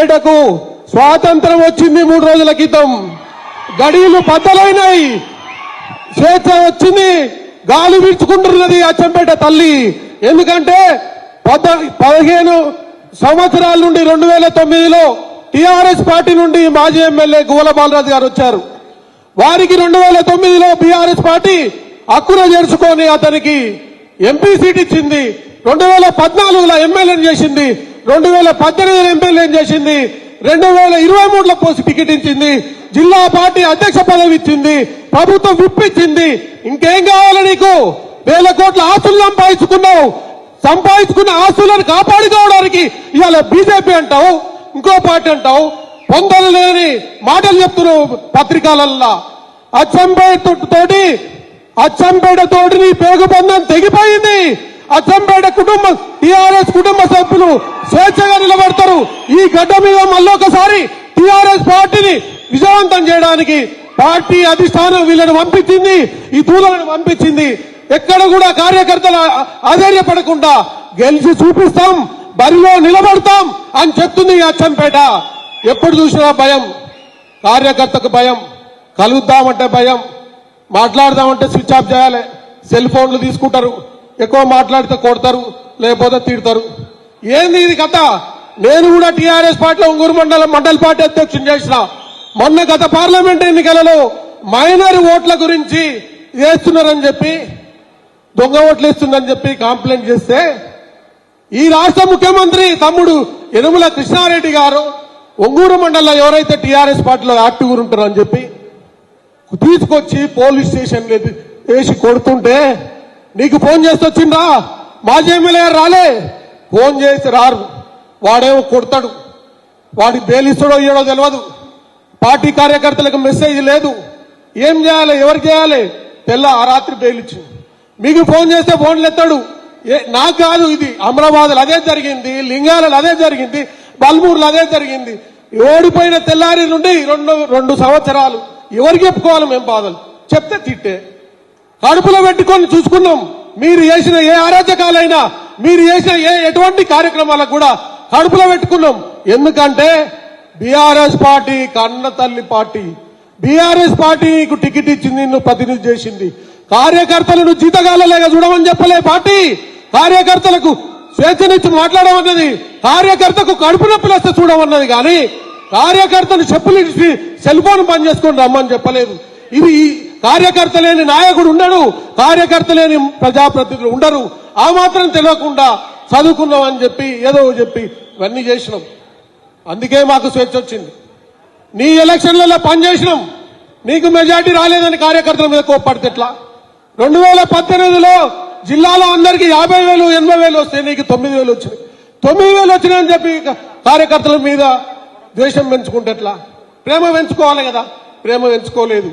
అచ్చంపేటకు స్వాతంత్రం వచ్చింది 3 రోజుల క్రితం. గడియలు బద్దలైనాయి, స్వేచ్ఛ వచ్చింది, గాలి వీడ్చుకుంటున్నది అచ్చంపేట తల్లి. ఎందుకంటే 15 సంవత్సరాల నుండి 2009లో టీఆర్ఎస్ పార్టీ నుండి మాజీ ఎమ్మెల్యే గువ్వల బాలరాజు గారు వచ్చారు. వారికి 2009లో బీఆర్ఎస్ పార్టీ హక్కున చేర్చుకొని అతనికి ఎంపీ సీట్ ఇచ్చింది. 2014లో ఎమ్మెల్యేని చేసింది, 2018 ఎమ్మెల్యేని చేసింది, 2023లో పోస్ట్ టికెట్ ఇచ్చింది, జిల్లా పార్టీ అధ్యక్ష పదవి ఇచ్చింది, ప్రభుత్వం విప్పించింది. ఇంకేం కావాలి నీకు? వేల కోట్ల ఆస్తులు సంపాదించుకున్న ఆస్తులను కాపాడుకోవడానికి ఇవాళ బీజేపీ అంటావు, ఇంకో పార్టీ అంటావు, పొందలు లేని మాటలు చెప్తున్నావు పత్రికలల్లా. అచ్చంపేటతోటి నీ పేగు బంధం తెగిపోయింది. అచ్చంపేట కుటుంబం, టీఆర్ఎస్ కుటుంబ సభ్యులు స్వేచ్ఛగా నిలబడతారు. ఈ గడ్డ మీద మళ్ళొకసారి టీఆర్ఎస్ పార్టీని విజయవంతం చేయడానికి పార్టీ అధిష్టానం వీళ్ళని పంపించింది, ఈ దూలను పంపించింది. ఎక్కడ కూడా కార్యకర్తలు ఆధైర్యపడకుండా గెలిచి చూపిస్తాం, బరిలో నిలబడతాం అని చెప్తుంది ఈ అచ్చంపేట. ఎప్పుడు చూసినా భయం, కార్యకర్తకు భయం, కలుద్దామంటే భయం, మాట్లాడదామంటే స్విచ్ ఆఫ్ చేయాలి, సెల్ ఫోన్లు తీసుకుంటారు, ఎక్కువ మాట్లాడితే కొడతారు, లేకపోతే తిడతారు. ఏంది ఇది కథ? నేను కూడా టీఆర్ఎస్ పార్టీలో ఉంగూరు మండల పార్టీ అధ్యక్షుని చేసిన. మొన్న గత పార్లమెంట్ ఎన్నికలలో మైనర్ ఓట్ల గురించి వేస్తున్నారని చెప్పి, దొంగ ఓట్లు వేస్తుందని చెప్పి కంప్లైంట్ చేస్తే ఈ రాష్ట్ర ముఖ్యమంత్రి తమ్ముడు యనుమల కృష్ణారెడ్డి గారు ఒంగూరు మండలంలో ఎవరైతే టీఆర్ఎస్ పార్టీలో యాక్టివ్ ఉంటారో అని చెప్పి తీసుకొచ్చి పోలీస్ స్టేషన్ వేసి కొడుతుంటే నీకు ఫోన్ చేసి వచ్చిందా? మాజీ ఎమ్మెల్యే రాలే, ఫోన్ చేసి రారు, వాడేమో కొడతాడు, వాడి బెయిలిస్తాడో ఇయ్యడో తెలియదు, పార్టీ కార్యకర్తలకు మెసేజ్ లేదు, ఏం చేయాలి, ఎవరు చేయాలి? ఆ రాత్రి బెయిల్ ఇచ్చింది. మీకు ఫోన్ చేస్తే ఫోన్లు ఎత్తాడు. నాకు కాదు, ఇది అమరాబాద్లో అదే జరిగింది, లింగాలలో అదే జరిగింది, బల్మూరులో అదే జరిగింది. ఓడిపోయిన తెల్లారి నుండి 2 సంవత్సరాలు ఎవరికి చెప్పుకోవాలి మేము బాధలు? చెప్తే తిట్టే. కడుపులో పెట్టుకొని చూసుకున్నాం. మీరు చేసిన ఏ అరాచకాలైనా, మీరు చేసిన ఎటువంటి కార్యక్రమాలకు కూడా కడుపులో పెట్టుకున్నాం. ఎందుకంటే బీఆర్ఎస్ పార్టీ కన్న తల్లి పార్టీ. బీఆర్ఎస్ పార్టీ నీకు టికెట్ ఇచ్చింది, నిన్ను ప్రతినిధి చేసింది. కార్యకర్తలను జీతగాళ్ళలేగా చూడమని చెప్పలే పార్టీ. కార్యకర్తలకు స్వేచ్ఛనిచ్చి మాట్లాడమన్నది, కార్యకర్తకు కడుపు నొప్పులు వస్తే చూడమన్నది. కానీ కార్యకర్తను చెప్పులు ఇచ్చి సెల్ ఫోన్ బంద్ చేసుకొని రమ్మని చెప్పలేదు. ఇది కార్యకర్త లేని నాయకుడు ఉండడు, కార్యకర్త లేని ప్రజాప్రతినిధులు ఉండరు. ఆ మాత్రం తెలియకుండా చదువుకున్నాం అని చెప్పి ఏదో చెప్పి ఇవన్నీ చేసినాం. అందుకే మాకు స్వేచ్ఛ వచ్చింది. నీ ఎలక్షన్లలో పనిచేసినాం, నీకు మెజార్టీ రాలేదని కార్యకర్తల మీద కోప్పడితే ఎట్లా? 2018లో జిల్లాలో అందరికీ 50,000 80,000 వస్తే నీకు 9,000 వచ్చినాయి. 9,000 వచ్చినాయని చెప్పి కార్యకర్తల మీద ద్వేషం పెంచుకుంటే ఎట్లా? ప్రేమ పెంచుకోవాలి కదా, ప్రేమ పెంచుకోలేదు.